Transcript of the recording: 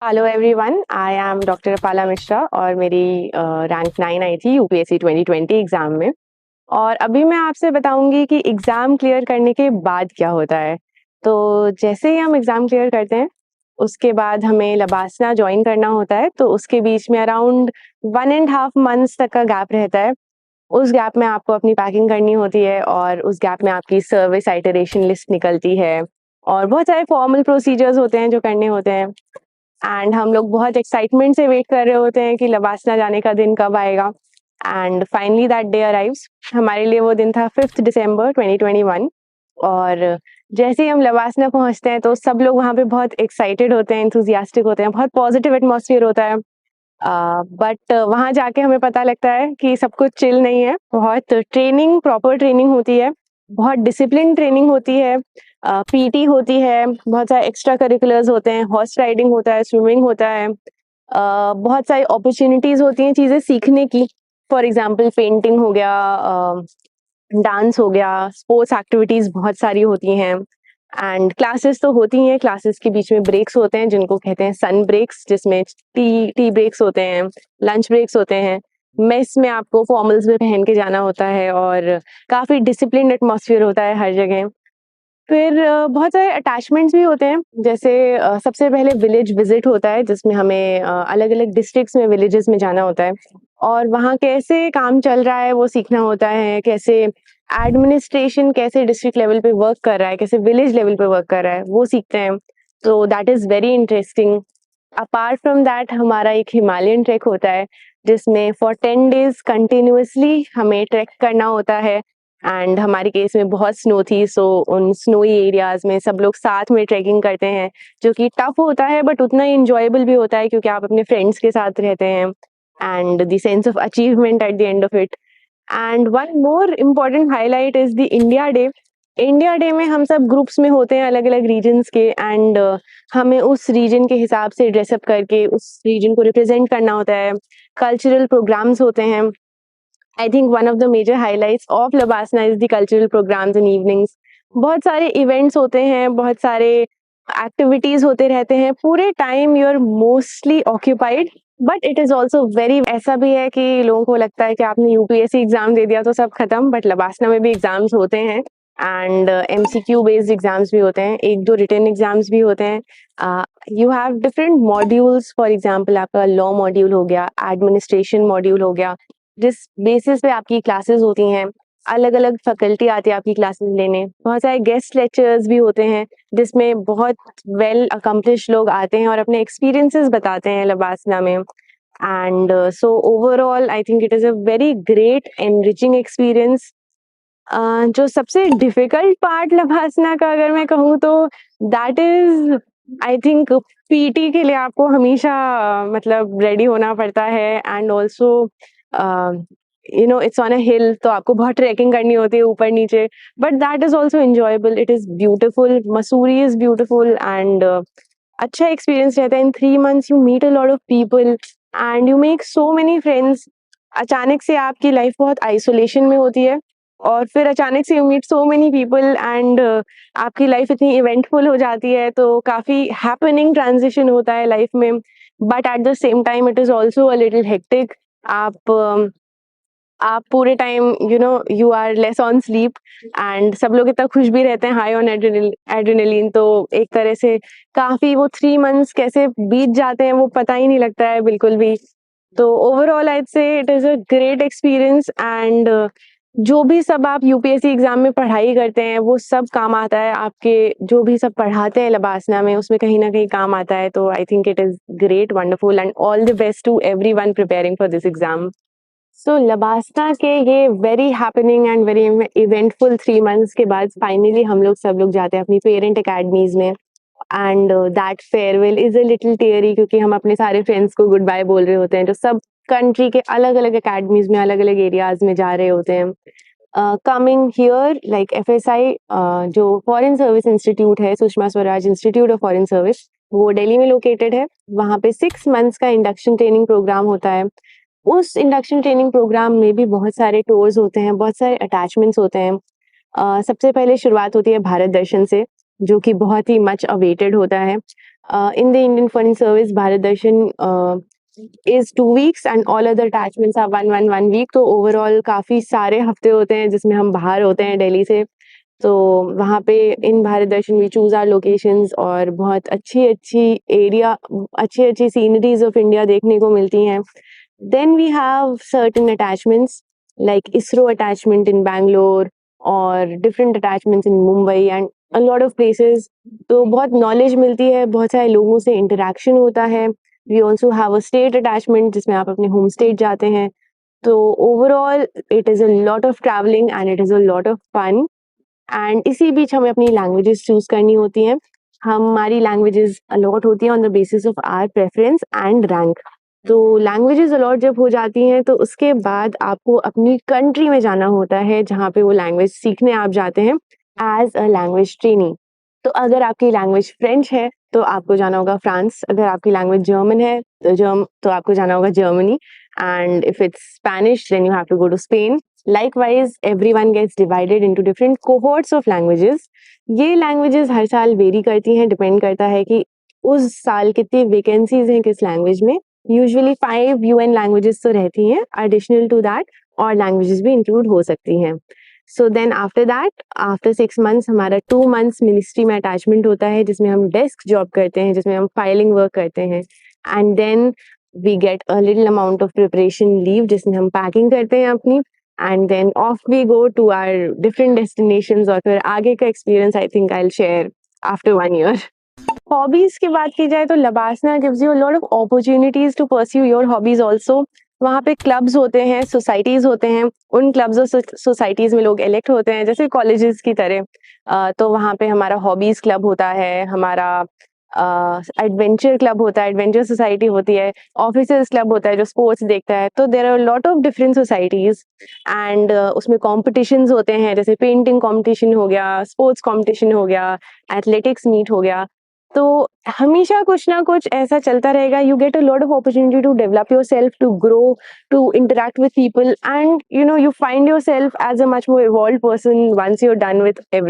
Hello everyone, I am doctor Apala Mishra और मेरी rank 9 आई थी यूपीएससी 2020 एग्ज़ाम में। और अभी मैं आपसे बताऊंगी कि एग्ज़ाम क्लियर करने के बाद क्या होता है। तो जैसे ही हम एग्ज़ाम क्लियर करते हैं, उसके बाद हमें लबासना ज्वाइन करना होता है। तो उसके बीच में अराउंड 1.5 मंथ्स तक का गैप रहता है। उस गैप में आपको अपनी पैकिंग करनी होती है और उस गैप में आपकी सर्विस आइटरेशन लिस्ट निकलती है और बहुत सारे फॉर्मल प्रोसीजर्स होते हैं जो करने होते हैं। एंड हम लोग बहुत एक्साइटमेंट से वेट कर रहे होते हैं कि लबासना जाने का दिन कब आएगा। And finally that day arrives. हमारे लिए वो दिन था 5 दिसंबर 2021। और जैसे ही हम लबासना पहुंचते हैं तो सब लोग वहाँ पे बहुत एक्साइटेड होते हैं, इंथुजियास्टिक होते हैं, बहुत पॉजिटिव एटमॉस्फेयर होता है। बट वहाँ जाके हमें पता लगता है कि सब कुछ चिल नहीं है। बहुत ट्रेनिंग, प्रॉपर ट्रेनिंग होती है, बहुत डिसिप्लिन ट्रेनिंग होती है, पीटी होती है, बहुत सारे एक्स्ट्रा करिकुलर्स होते हैं, हॉर्स राइडिंग होता है, स्विमिंग होता है, बहुत सारी अपॉर्चुनिटीज होती हैं चीज़ें सीखने की। फॉर एग्जांपल पेंटिंग हो गया, डांस हो गया, स्पोर्ट्स एक्टिविटीज बहुत सारी होती हैं। एंड क्लासेस तो होती हैं, क्लासेस के बीच में ब्रेक्स होते हैं जिनको कहते हैं सन ब्रेक्स, जिसमें टी टी ब्रेक्स होते हैं, लंच ब्रेक्स होते हैं। मेस में आपको फॉर्मल्स में पहन के जाना होता है और काफ़ी डिसिप्लिन एटमॉस्फेयर होता है हर जगह। फिर बहुत सारे अटैचमेंट्स भी होते हैं, जैसे सबसे पहले विलेज विजिट होता है जिसमें हमें अलग-अलग डिस्ट्रिक्ट्स में, विलेजेस में जाना होता है और वहाँ कैसे काम चल रहा है वो सीखना होता है, कैसे एडमिनिस्ट्रेशन कैसे डिस्ट्रिक्ट लेवल पे वर्क कर रहा है, कैसे विलेज लेवल पे वर्क कर रहा है, वो सीखते हैं। तो that is very interesting. Apart from that हमारा एक हिमालयन ट्रैक होता है जिसमें फॉर 10 डेज़ कंटिन्यूअसली हमें ट्रैक करना होता है। एंड हमारे केस में बहुत स्नो थी, सो उन स्नोई एरियाज में सब लोग साथ में ट्रैकिंग करते हैं, जो कि टफ होता है बट उतना ही इंजॉयबल भी होता है क्योंकि आप अपने फ्रेंड्स के साथ रहते हैं। And the sense of achievement at the end of it. And one more important highlight is the India day. India day में हम सब ग्रुप्स में होते हैं अलग अलग रीजन्स के, एंड हमें उस रीजन के हिसाब से ड्रेसअप करके उस रीजन को रिप्रेजेंट करना होता है। कल्चरल प्रोग्राम्स होते हैं। I think one of the major highlights of LBSNAA is the cultural programmes in evenings. बहुत सारे इवेंट्स होते हैं, बहुत सारे एक्टिविटीज होते रहते हैं, पूरे time you are mostly occupied. But it is also very, ऐसा भी है कि लोगों को लगता है कि आपने यूपीएससी एग्जाम दे दिया तो सब खत्म, बट लबासना में भी एग्जाम्स होते हैं एंड एमसीक्यू बेस्ड एग्जाम्स भी होते हैं, एक दो रिटन एग्जाम्स भी होते हैं। You have different modules, for example आपका लॉ मॉड्यूल हो गया, एडमिनिस्ट्रेशन मॉड्यूल हो गया, जिस बेसिस पे आपकी क्लासेस होती हैं। अलग अलग फैकल्टी आती है आपकी क्लासेस लेने, बहुत सारे गेस्ट लेक्चरर्स भी होते हैं जिसमें बहुत वेल अकम्प्लिश लोग आते हैं और अपने एक्सपीरियंसेस बताते हैं लबासना में। And so overall I think it is a very great enriching experience. जो सबसे डिफिकल्ट पार्ट लबासना का अगर मैं कहूँ तो that is, I think, PT के लिए आपको हमेशा मतलब रेडी होना पड़ता है। And also it's on a hill, तो आपको बहुत ट्रैकिंग करनी होती है ऊपर नीचे, but that is also enjoyable. It is beautiful, Mussoorie is beautiful and अच्छा एक्सपीरियंस रहता है। In 3 months you meet a lot of people and you make so many friends. अचानक से आपकी लाइफ बहुत आइसोलेशन में होती है और फिर अचानक से you meet so many people and आपकी लाइफ इतनी इवेंटफुल हो जाती है, तो काफ़ी हैपनिंग ट्रांजिशन होता है लाइफ में। But at the same time it is also a little hectic. आप पूरे time you are less on sleep and सब लोग इतना खुश भी रहते हैं, हाई ऑन एड्रेनलिन। तो एक तरह से काफ़ी वो 3 months कैसे बीत जाते हैं वो पता ही नहीं लगता है बिल्कुल भी। तो ओवरऑल आई से it is a great experience and जो भी सब आप यूपीएससी एग्जाम में पढ़ाई करते हैं वो सब काम आता है। आपके जो भी सब पढ़ाते हैं लबासना में उसमें कहीं ना कहीं काम आता है। तो I think it is great, wonderful and all the best to everyone preparing for this exam. So LBSNAA के ये very happening and very eventful 3 months के बाद फाइनली हम लोग सब लोग जाते हैं अपनी पेरेंट अकेडमीज में। And that farewell is a little teary क्योंकि हम अपने सारे फ्रेंड्स को गुड बाय बोल रहे होते हैं जो सब कंट्री के अलग अलग अकेडमीज में, अलग अलग एरियाज में जा रहे होते हैं। कमिंग हियर लाइक एफएसआई, जो फॉरेन सर्विस इंस्टीट्यूट है, Sushma Swaraj institute of foreign service, वो दिल्ली में लोकेटेड है। वहाँ पे 6 months का इंडक्शन ट्रेनिंग प्रोग्राम होता है। उस इंडक्शन ट्रेनिंग प्रोग्राम में भी बहुत सारे टूर्स होते हैं, बहुत सारे अटैचमेंट्स होते हैं। सबसे पहले शुरुआत होती है भारत दर्शन से, जो कि बहुत ही मच अवेटेड होता है। In the Indian Foreign Service, Bharat Darshan is 2 weeks and all other attachments are 1 week. तो ओवरऑल काफ़ी सारे हफ्ते होते हैं जिसमें हम बाहर होते हैं दिल्ली से। तो वहाँ पे इन भारत दर्शन वी चूज़ आवर लोकेशंस और बहुत अच्छी-अच्छी एरिया अच्छी-अच्छी सीनरीज़ ऑफ इंडिया देखने को मिलती हैं। Then we have certain attachments like ISRO attachment in Bangalore और different attachments in Mumbai and a lot of places. तो बहुत knowledge मिलती है, बहुत सारे लोगों से interaction होता है। We also have a state attachment जिसमें आप अपने home state जाते हैं। तो overall it is a lot of traveling and it is a lot of fun. And इसी बीच हमें अपनी लैंग्वेजेस चूज करनी होती हैं। हमारी लैंग्वेजेस अलॉट होती हैं on the basis of our preference and rank. तो लैंग्वेजेस अलॉट जब हो जाती हैं तो उसके बाद आपको अपनी कंट्री में जाना होता है जहाँ पे वो लैंग्वेज सीखने आप जाते हैं एज अ लैंग्वेज ट्रेनी। तो अगर आपकी लैंग्वेज फ्रेंच है तो आपको जाना होगा फ्रांस, अगर आपकी लैंग्वेज जर्मन है तो आपको जाना होगा Germany, and if it's Spanish then you have to go to Spain. Likewise, everyone gets divided into different cohorts of languages. ये languages हर साल vary करती हैं, depend करता है कि उस साल कितनी vacancies हैं किस language में। Usually 5 UN languages तो रहती हैं, additional to that और languages भी include हो सकती हैं। So then after that, after 6 months हमारा 2 months ministry में attachment होता है जिसमें हम desk job करते हैं, जिसमें हम filing work करते हैं, and then we get a little amount of preparation leave जिसमें हम packing करते हैं अपनी, and then off we go to our different destinations और फिर आगे का experience I think I'll share after 1 year. Hobbies की बात की जाए तो LBSNAA gives you a lot of opportunities to pursue your hobbies also. वहाँ पे क्लब्स होते हैं, सोसाइटीज होते हैं, उन क्लब्स और सोसाइटीज में लोग इलेक्ट होते हैं जैसे कॉलेजेस की तरह। तो वहाँ पे हमारा हॉबीज क्लब होता है, हमारा एडवेंचर क्लब होता है, एडवेंचर सोसाइटी होती है, ऑफिसर्स क्लब होता है जो स्पोर्ट्स देखता है। तो there are lot of different societies and उसमें कॉम्पिटिशन्स होते हैं जैसे पेंटिंग कॉम्पिटिशन हो गया, स्पोर्ट्स कॉम्पिटिशन हो गया, एथलेटिक्स मीट हो गया। तो हमेशा कुछ ना कुछ ऐसा चलता रहेगा। You get a lot of opportunity to develop your self, to grow, to interact with people, and you find yourself as a much more evolved person once you're done with every